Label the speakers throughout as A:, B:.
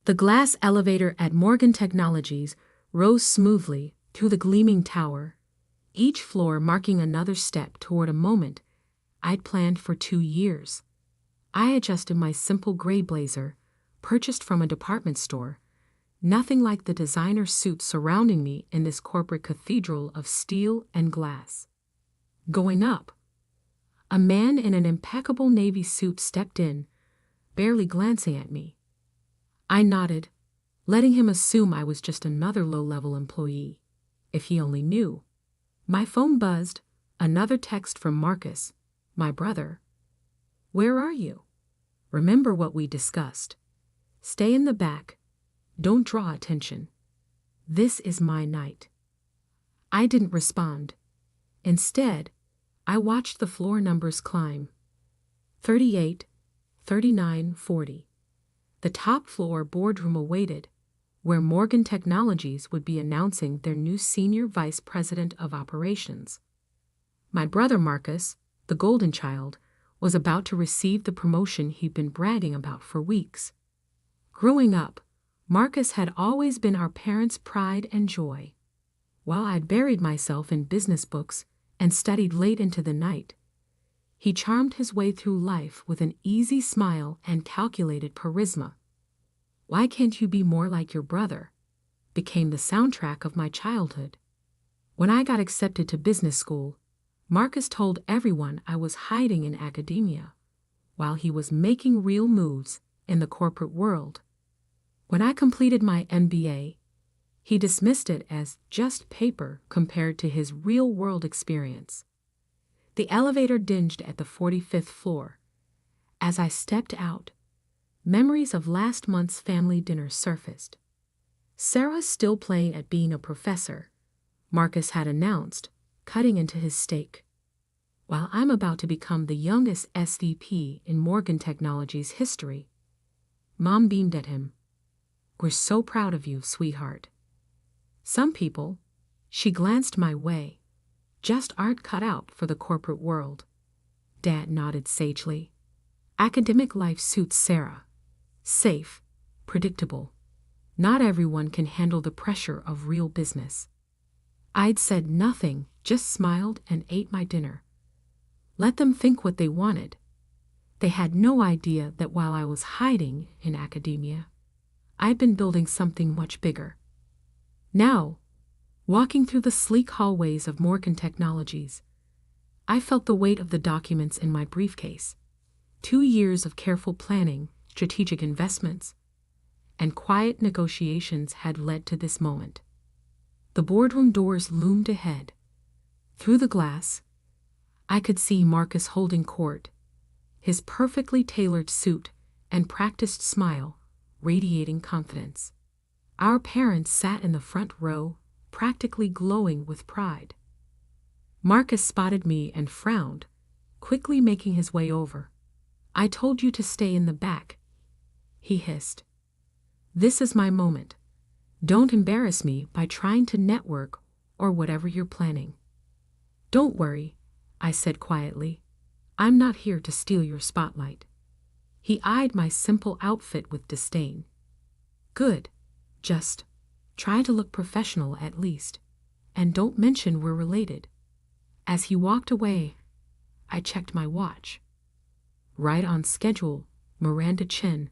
A: The glass elevator at Morgan Technologies rose smoothly through the gleaming tower, each floor marking another step toward a moment I'd planned for 2 years. I adjusted my simple gray blazer, purchased from a department store, nothing like the designer suits surrounding me in this corporate cathedral of steel and glass. Going up, a man in an impeccable navy suit stepped in, barely glancing at me. I nodded, letting him assume I was just another low-level employee. If he only knew. My phone buzzed, another text from Marcus, my brother. "Where are you? Remember what we discussed. Stay in the back. Don't draw attention. This is my night." I didn't respond. Instead, I watched the floor numbers climb. 38, 39, 40. The top floor boardroom awaited, where Morgan Technologies would be announcing their new senior vice president of operations. My brother Marcus, the golden child, was about to receive the promotion he'd been bragging about for weeks. Growing up, Marcus had always been our parents' pride and joy. While I'd buried myself in business books and studied late into the night, he charmed his way through life with an easy smile and calculated charisma. "Why can't you be more like your brother?" became the soundtrack of my childhood. When I got accepted to business school, Marcus told everyone I was hiding in academia, while he was making real moves in the corporate world. When I completed my MBA, he dismissed it as just paper compared to his real-world experience. The elevator dinged at the 45th floor. As I stepped out, memories of last month's family dinner surfaced. Sarah still playing at being a professor, Marcus had announced, cutting into his steak. While I'm about to become the youngest SVP in Morgan Technologies history. Mom beamed at him. "We're so proud of you, sweetheart." Some people, she glanced my way, just aren't cut out for the corporate world. Dad nodded sagely. Academic life suits Sarah. Safe, predictable. Not everyone can handle the pressure of real business. I'd said nothing, just smiled and ate my dinner. Let them think what they wanted. They had no idea that while I was hiding in academia, I'd been building something much bigger. Now, walking through the sleek hallways of Morgan Technologies, I felt the weight of the documents in my briefcase. 2 years of careful planning, strategic investments, and quiet negotiations had led to this moment. The boardroom doors loomed ahead. Through the glass, I could see Marcus holding court, his perfectly tailored suit and practiced smile radiating confidence. Our parents sat in the front row, practically glowing with pride. Marcus spotted me and frowned, quickly making his way over. "I told you to stay in the back," he hissed. "This is my moment. Don't embarrass me by trying to network or whatever you're planning." "Don't worry," I said quietly. "I'm not here to steal your spotlight." He eyed my simple outfit with disdain. "Good. Just try to look professional at least, and don't mention we're related." As he walked away, I checked my watch. Right on schedule, Miranda Chen,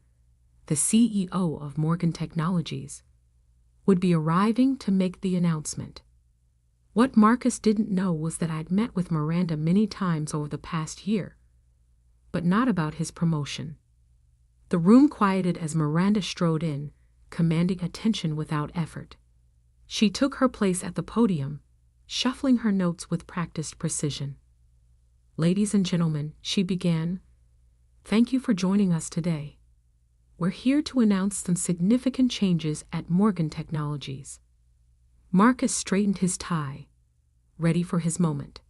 A: the CEO of Morgan Technologies, would be arriving to make the announcement. What Marcus didn't know was that I'd met with Miranda many times over the past year, but not about his promotion. The room quieted as Miranda strode in, commanding attention without effort. She took her place at the podium, shuffling her notes with practiced precision. "Ladies and gentlemen," she began, "thank you for joining us today. We're here to announce some significant changes at Morgan Technologies." Marcus straightened his tie, ready for his moment.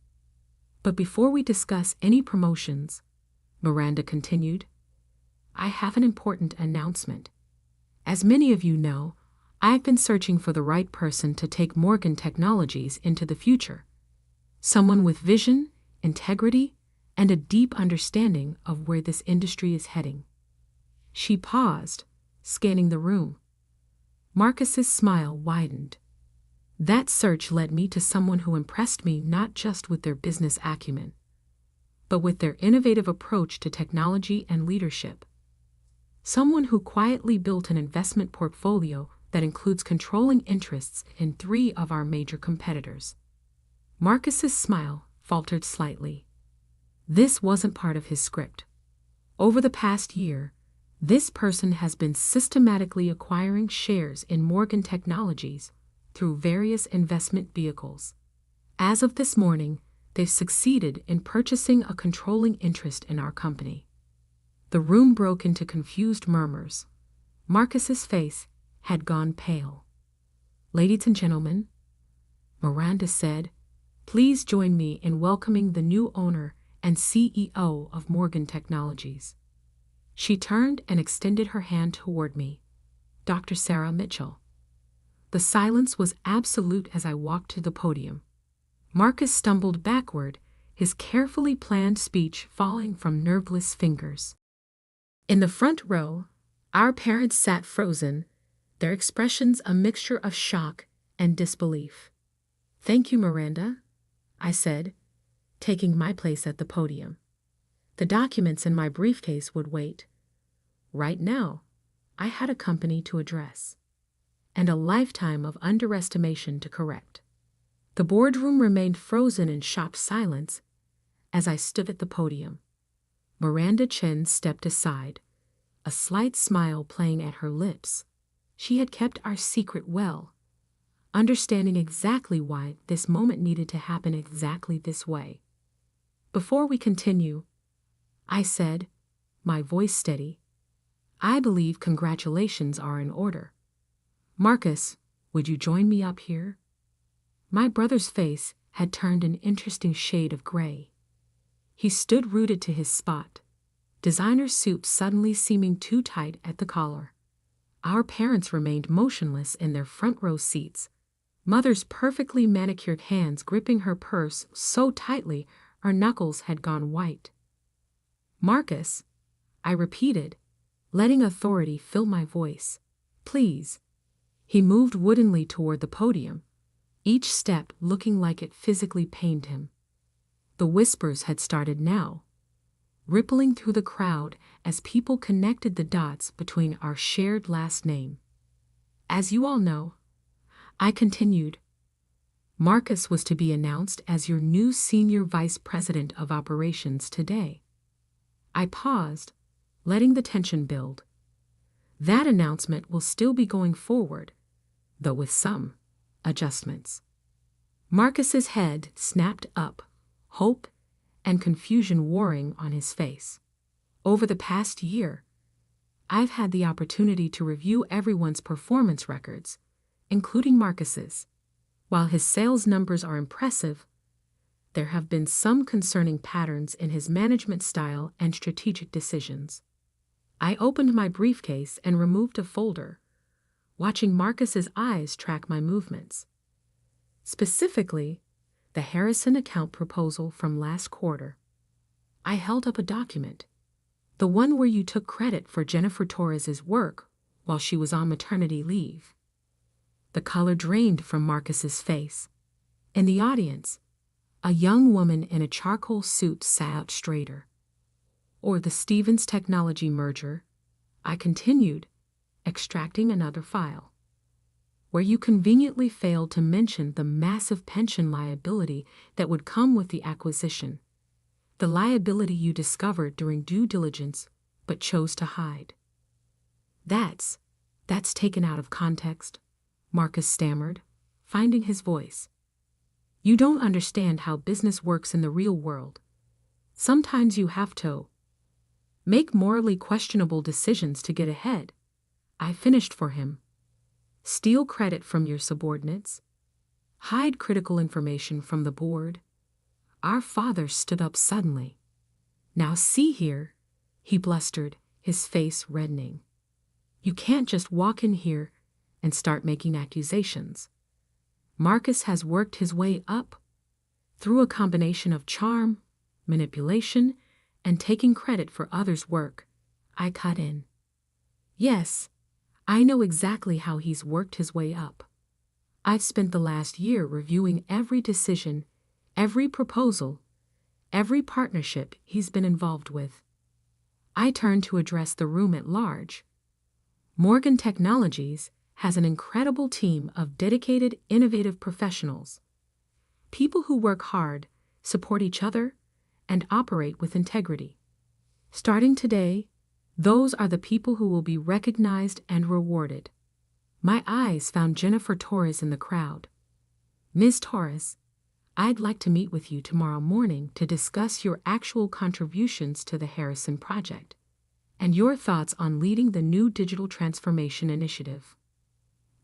A: "But before we discuss any promotions," Miranda continued, "I have an important announcement. As many of you know, I've been searching for the right person to take Morgan Technologies into the future. Someone with vision, integrity, and a deep understanding of where this industry is heading." She paused, scanning the room. Marcus's smile widened. That search led me to someone who impressed me not just with their business acumen, but with their innovative approach to technology and leadership. Someone who quietly built an investment portfolio that includes controlling interests in 3 of our major competitors. Marcus's smile faltered slightly. This wasn't part of his script. Over the past year, this person has been systematically acquiring shares in Morgan Technologies through various investment vehicles. As of this morning, they've succeeded in purchasing a controlling interest in our company. The room broke into confused murmurs. Marcus's face had gone pale. "Ladies and gentlemen," Miranda said, "please join me in welcoming the new owner and CEO of Morgan Technologies." She turned and extended her hand toward me. Dr. Sarah Mitchell. The silence was absolute as I walked to the podium. Marcus stumbled backward, his carefully planned speech falling from nerveless fingers. In the front row, our parents sat frozen, their expressions a mixture of shock and disbelief. "Thank you, Miranda," I said, taking my place at the podium. The documents in my briefcase would wait. Right now, I had a company to address, and a lifetime of underestimation to correct. The boardroom remained frozen in shocked silence as I stood at the podium. Miranda Chen stepped aside, a slight smile playing at her lips. She had kept our secret well, understanding exactly why this moment needed to happen exactly this way. "Before we continue," I said, my voice steady, "I believe congratulations are in order. Marcus, would you join me up here?" My brother's face had turned an interesting shade of gray. He stood rooted to his spot, designer suit suddenly seeming too tight at the collar. Our parents remained motionless in their front row seats, Mother's perfectly manicured hands gripping her purse so tightly our knuckles had gone white. "Marcus," I repeated, letting authority fill my voice. "Please." He moved woodenly toward the podium, each step looking like it physically pained him. The whispers had started now, rippling through the crowd as people connected the dots between our shared last name. "As you all know," I continued, "Marcus was to be announced as your new Senior Vice President of Operations today." I paused, letting the tension build. That announcement will still be going forward, though with some adjustments. Marcus's head snapped up, hope and confusion warring on his face. Over the past year, I've had the opportunity to review everyone's performance records, including Marcus's. While his sales numbers are impressive, there have been some concerning patterns in his management style and strategic decisions. I opened my briefcase and removed a folder, watching Marcus's eyes track my movements. Specifically, the Harrison account proposal from last quarter. I held up a document, the one where you took credit for Jennifer Torres's work while she was on maternity leave. The color drained from Marcus's face. In the audience, a young woman in a charcoal suit sat out straighter. "Or the Stevens Technology merger," I continued, extracting another file, "where you conveniently failed to mention the massive pension liability that would come with the acquisition, the liability you discovered during due diligence but chose to hide." That's taken out of context," Marcus stammered, finding his voice. "You don't understand how business works in the real world. Sometimes you have to make morally questionable decisions to get ahead." I finished for him. "Steal credit from your subordinates. Hide critical information from the board." Our father stood up suddenly. "Now see here," he blustered, his face reddening. "You can't just walk in here and start making accusations. Marcus has worked his way up through a combination of charm, manipulation, and taking credit for others' work." I cut in. "Yes, I know exactly how he's worked his way up. I've spent the last year reviewing every decision, every proposal, every partnership he's been involved with. I turn to address the room at large. Morgan Technologies has an incredible team of dedicated, innovative professionals. People who work hard, support each other, and operate with integrity. Starting today, those are the people who will be recognized and rewarded. My eyes found Jennifer Torres in the crowd. Ms. Torres, I'd like to meet with you tomorrow morning to discuss your actual contributions to the Harrison Project and your thoughts on leading the new digital transformation initiative.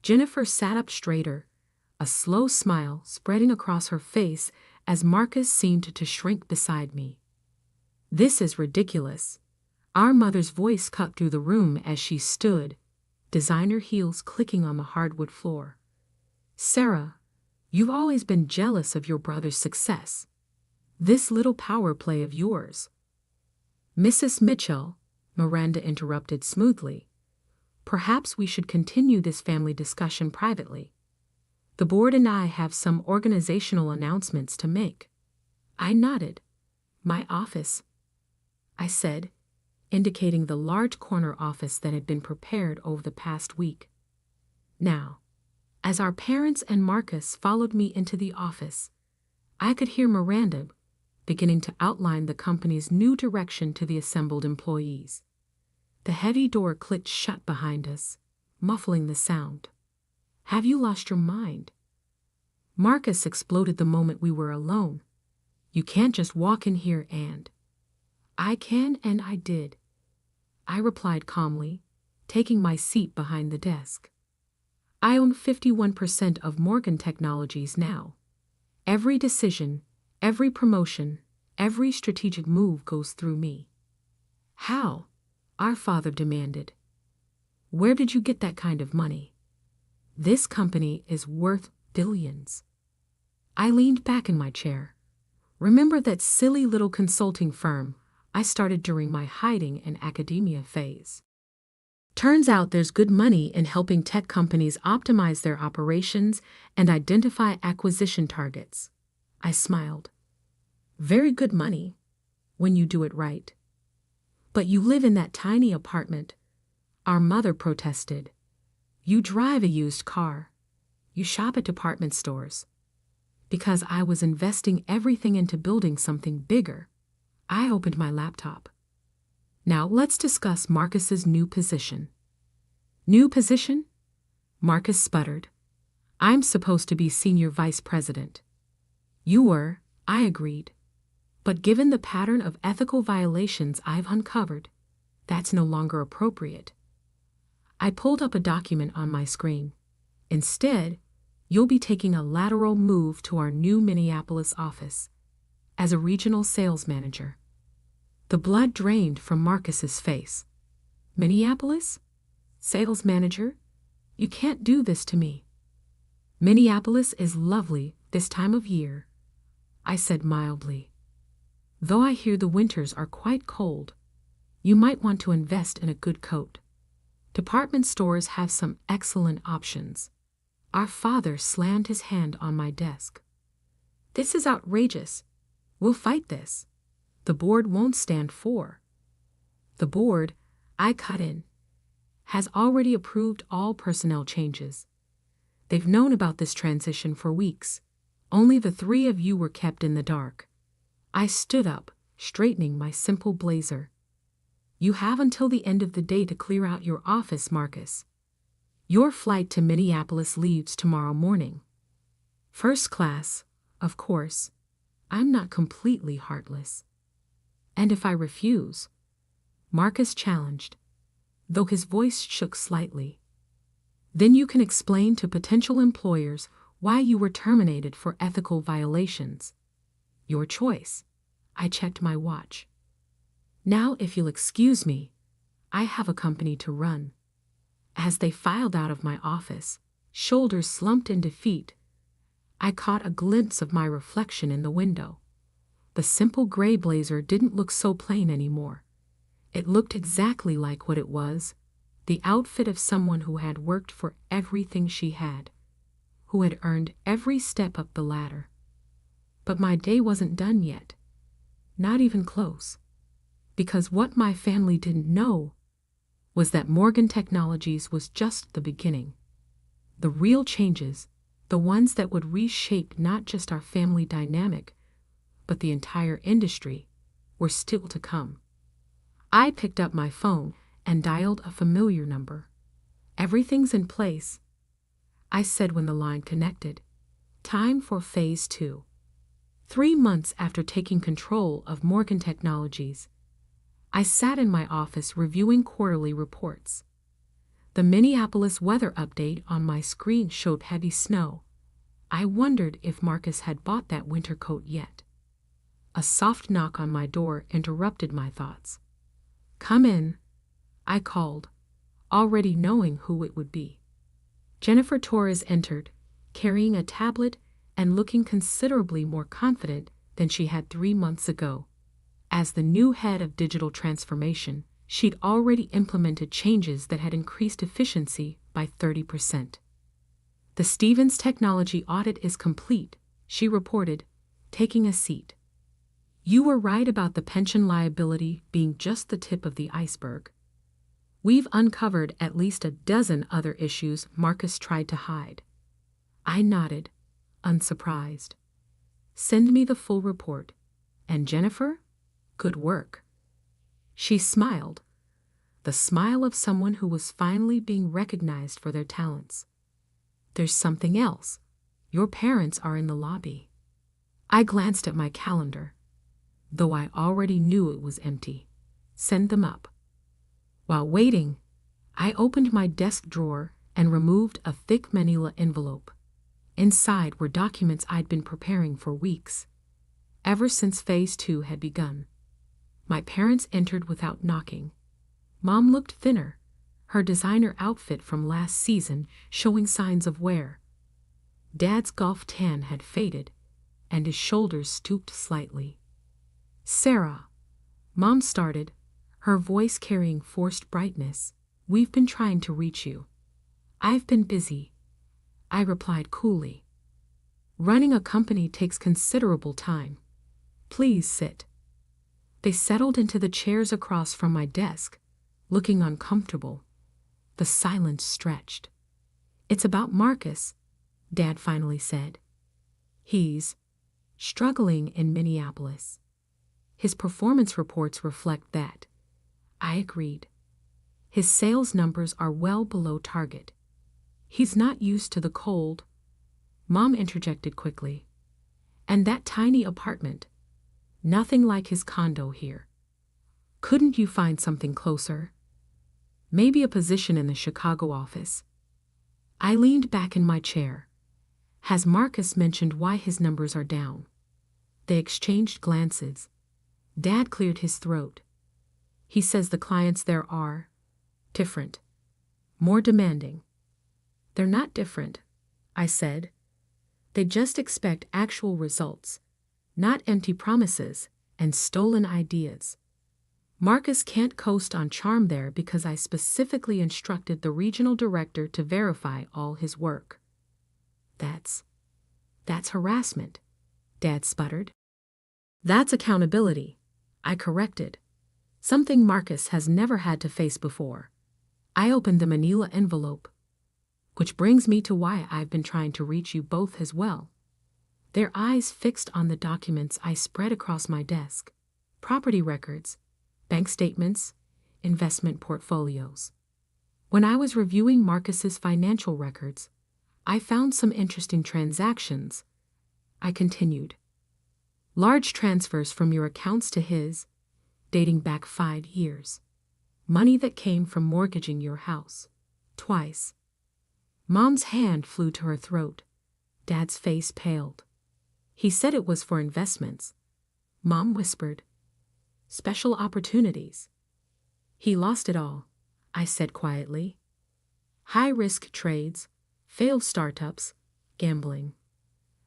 A: Jennifer sat up straighter, a slow smile spreading across her face as Marcus seemed to shrink beside me. This is ridiculous. Our mother's voice cut through the room as she stood, designer heels clicking on the hardwood floor. Sarah, you've always been jealous of your brother's success. This little power play of yours. Mrs. Mitchell, Miranda interrupted smoothly. Perhaps we should continue this family discussion privately. The board and I have some organizational announcements to make. I nodded. My office, I said, indicating the large corner office that had been prepared over the past week. Now, as our parents and Marcus followed me into the office, I could hear Miranda beginning to outline the company's new direction to the assembled employees. The heavy door clicked shut behind us, muffling the sound. Have you lost your mind? Marcus exploded the moment we were alone. You can't just walk in here and... I can and I did, I replied calmly, taking my seat behind the desk. I own 51% of Morgan Technologies now. Every decision, every promotion, every strategic move goes through me. How? Our father demanded. Where did you get that kind of money? This company is worth billions. I leaned back in my chair. Remember that silly little consulting firm I started during my hiding in academia phase? Turns out there's good money in helping tech companies optimize their operations and identify acquisition targets. I smiled. Very good money, when you do it right. But you live in that tiny apartment, our mother protested. You drive a used car. You shop at department stores. Because I was investing everything into building something bigger, I opened my laptop. Now let's discuss Marcus's new position. New position? Marcus sputtered. I'm supposed to be senior vice president. You were, I agreed. But given the pattern of ethical violations I've uncovered, that's no longer appropriate. I pulled up a document on my screen. Instead, you'll be taking a lateral move to our new Minneapolis office as a regional sales manager. The blood drained from Marcus's face. Minneapolis? Sales manager? You can't do this to me. Minneapolis is lovely this time of year, I said mildly. Though I hear the winters are quite cold, you might want to invest in a good coat. Department stores have some excellent options. Our father slammed his hand on my desk. This is outrageous. We'll fight this. The board won't stand for. The board, I cut in, has already approved all personnel changes. They've known about this transition for weeks. Only the three of you were kept in the dark. I stood up, straightening my simple blazer. You have until the end of the day to clear out your office, Marcus. Your flight to Minneapolis leaves tomorrow morning. First class, of course. I'm not completely heartless. And if I refuse? Marcus challenged, though his voice shook slightly. Then you can explain to potential employers why you were terminated for ethical violations. Your choice. I checked my watch. Now, if you'll excuse me, I have a company to run. As they filed out of my office, shoulders slumped in defeat, I caught a glimpse of my reflection in the window. The simple gray blazer didn't look so plain anymore. It looked exactly like what it was, the outfit of someone who had worked for everything she had, who had earned every step up the ladder. But my day wasn't done yet. Not even close. Because what my family didn't know was that Morgan Technologies was just the beginning. The real changes, the ones that would reshape not just our family dynamic, but the entire industry, were still to come. I picked up my phone and dialed a familiar number. "Everything's in place," I said when the line connected. Time for Phase 2. 3 months after taking control of Morgan Technologies, I sat in my office reviewing quarterly reports. The Minneapolis weather update on my screen showed heavy snow. I wondered if Marcus had bought that winter coat yet. A soft knock on my door interrupted my thoughts. "Come in," I called, already knowing who it would be. Jennifer Torres entered, carrying a tablet and looking considerably more confident than she had 3 months ago. As the new head of digital transformation, she'd already implemented changes that had increased efficiency by 30%. "The Stevens technology audit is complete," she reported, taking a seat. "You were right about the pension liability being just the tip of the iceberg. We've uncovered at least a dozen other issues Marcus tried to hide." I nodded, unsurprised. "Send me the full report. And Jennifer, good work." She smiled, the smile of someone who was finally being recognized for their talents. "There's something else. Your parents are in the lobby." I glanced at my calendar, though I already knew it was empty. "Send them up." While waiting, I opened my desk drawer and removed a thick manila envelope. Inside were documents I'd been preparing for weeks, ever since Phase 2 had begun. My parents entered without knocking. Mom looked thinner, her designer outfit from last season showing signs of wear. Dad's golf tan had faded, and his shoulders stooped slightly. "Sarah," Mom started, her voice carrying forced brightness, "we've been trying to reach you." "I've been busy," I replied coolly. "Running a company takes considerable time. Please sit." They settled into the chairs across from my desk, looking uncomfortable. The silence stretched. "It's about Marcus," Dad finally said. "He's struggling in Minneapolis. His performance reports reflect that." I agreed. "His sales numbers are well below target. He's not used to the cold," Mom interjected quickly. "And that tiny apartment. Nothing like his condo here. Couldn't you find something closer? Maybe a position in the Chicago office?" I leaned back in my chair. "Has Marcus mentioned why his numbers are down?" They exchanged glances. Dad cleared his throat. "He says the clients there are different, more demanding." "They're not different," I said. "They just expect actual results, not empty promises and stolen ideas. Marcus can't coast on charm there because I specifically instructed the regional director to verify all his work." That's harassment," Dad sputtered. "That's accountability," I corrected. "Something Marcus has never had to face before." I opened the manila envelope. "Which brings me to why I've been trying to reach you both as well." Their eyes fixed on the documents I spread across my desk. Property records, bank statements, investment portfolios. When I was reviewing Marcus's financial records, I found some interesting transactions. I continued. "Large transfers from your accounts to his, dating back 5 years. Money that came from mortgaging your house. Twice." Mom's hand flew to her throat. Dad's face paled. "He said it was for investments," Mom whispered. "Special opportunities." "He lost it all," I said quietly. "High-risk trades, failed startups, gambling.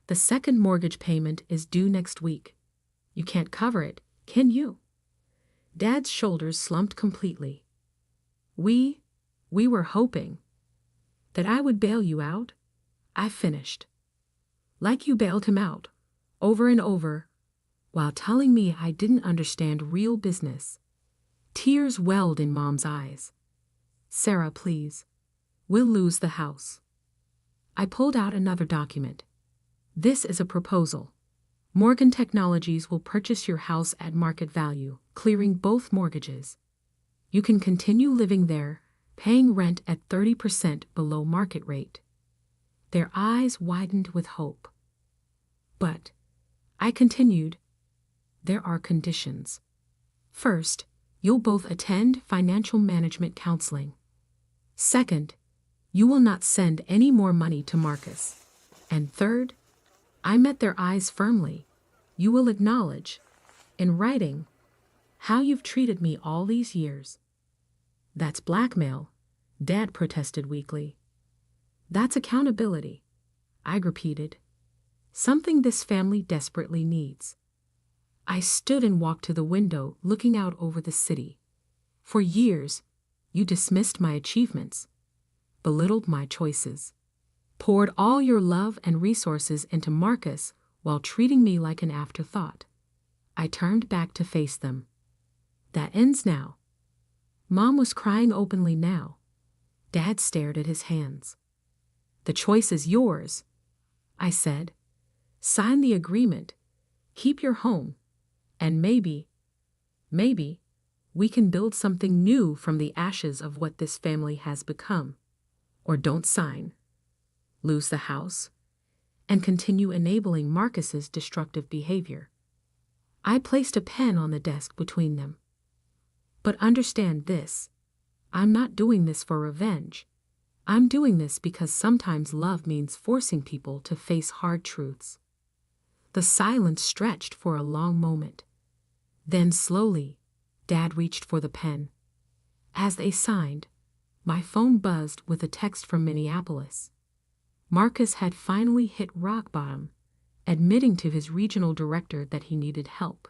A: The second mortgage payment is due next week. You can't cover it, can you?" Dad's shoulders slumped completely. We We were hoping that I would bail you out, I finished. Like you bailed him out, over and over, while telling me I didn't understand real business. Tears welled in Mom's eyes. Sarah, please. We'll lose the house. I pulled out another document. This is a proposal. Morgan Technologies will purchase your house at market value, clearing both mortgages. You can continue living there, paying rent at 30% below market rate. Their eyes widened with hope. But, I continued, there are conditions. First, you'll both attend financial management counseling. Second, you will not send any more money to Marcus. And third, I met their eyes firmly. You will acknowledge, in writing, how you've treated me all these years. That's blackmail, Dad protested weakly. That's accountability, I repeated. Something this family desperately needs. I stood and walked to the window, looking out over the city. For years, you dismissed my achievements, belittled my choices, poured all your love and resources into Marcus while treating me like an afterthought. I turned back to face them. That ends now. Mom was crying openly now. Dad stared at his hands. The choice is yours, I said. Sign the agreement, keep your home, and maybe, we can build something new from the ashes of what this family has become. Or don't sign, lose the house, and continue enabling Marcus's destructive behavior. I placed a pen on the desk between them. But understand this, I'm not doing this for revenge. I'm doing this because sometimes love means forcing people to face hard truths. The silence stretched for a long moment. Then slowly, Dad reached for the pen. As they signed, my phone buzzed with a text from Minneapolis. Marcus had finally hit rock bottom, admitting to his regional director that he needed help.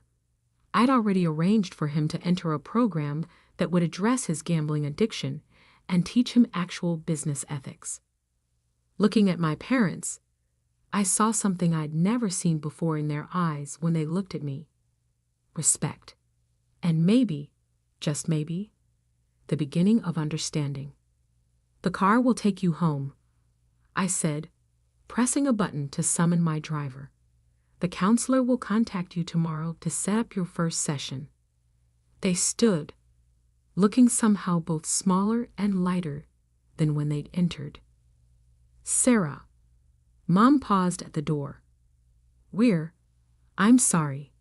A: I'd already arranged for him to enter a program that would address his gambling addiction and teach him actual business ethics. Looking at my parents, I saw something I'd never seen before in their eyes when they looked at me. Respect. And maybe, just maybe, the beginning of understanding. The car will take you home, I said, pressing a button to summon my driver. The counselor will contact you tomorrow to set up your first session. They stood, looking somehow both smaller and lighter than when they'd entered. Sarah. Mom paused at the door. I'm sorry.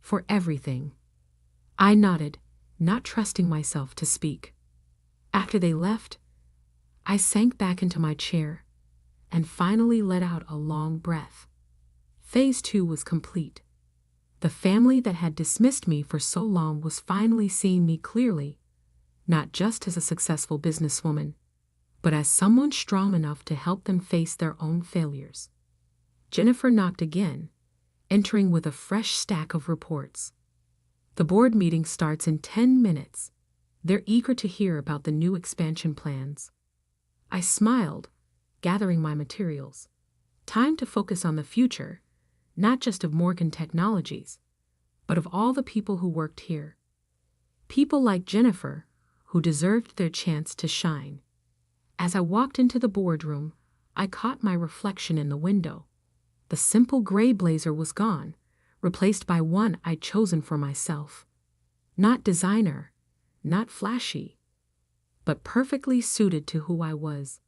A: For everything. I nodded, not trusting myself to speak. After they left, I sank back into my chair and finally let out a long breath. Phase 2 was complete. The family that had dismissed me for so long was finally seeing me clearly, not just as a successful businesswoman, but as someone strong enough to help them face their own failures. Jennifer knocked again, entering with a fresh stack of reports. The board meeting starts in 10 minutes. They're eager to hear about the new expansion plans. I smiled, gathering my materials. Time to focus on the future, not just of Morgan Technologies, but of all the people who worked here. People like Jennifer, who deserved their chance to shine. As I walked into the boardroom, I caught my reflection in the window. The simple gray blazer was gone, replaced by one I'd chosen for myself. Not designer, not flashy, but perfectly suited to who I was.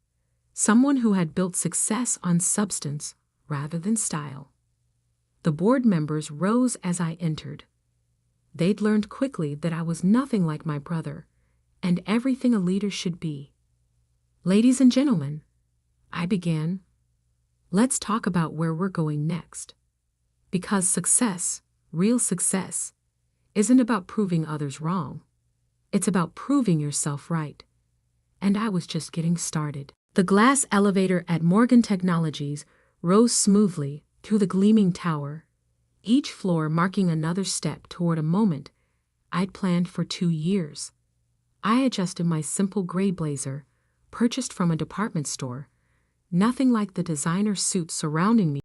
A: Someone who had built success on substance rather than style. The board members rose as I entered. They'd learned quickly that I was nothing like my brother, and everything a leader should be. Ladies and gentlemen, I began, let's talk about where we're going next. Because success, real success, isn't about proving others wrong. It's about proving yourself right. And I was just getting started. The glass elevator at Morgan Technologies rose smoothly through the gleaming tower, each floor marking another step toward a moment I'd planned for 2 years. I adjusted my simple gray blazer, purchased from a department store, nothing like the designer suits surrounding me.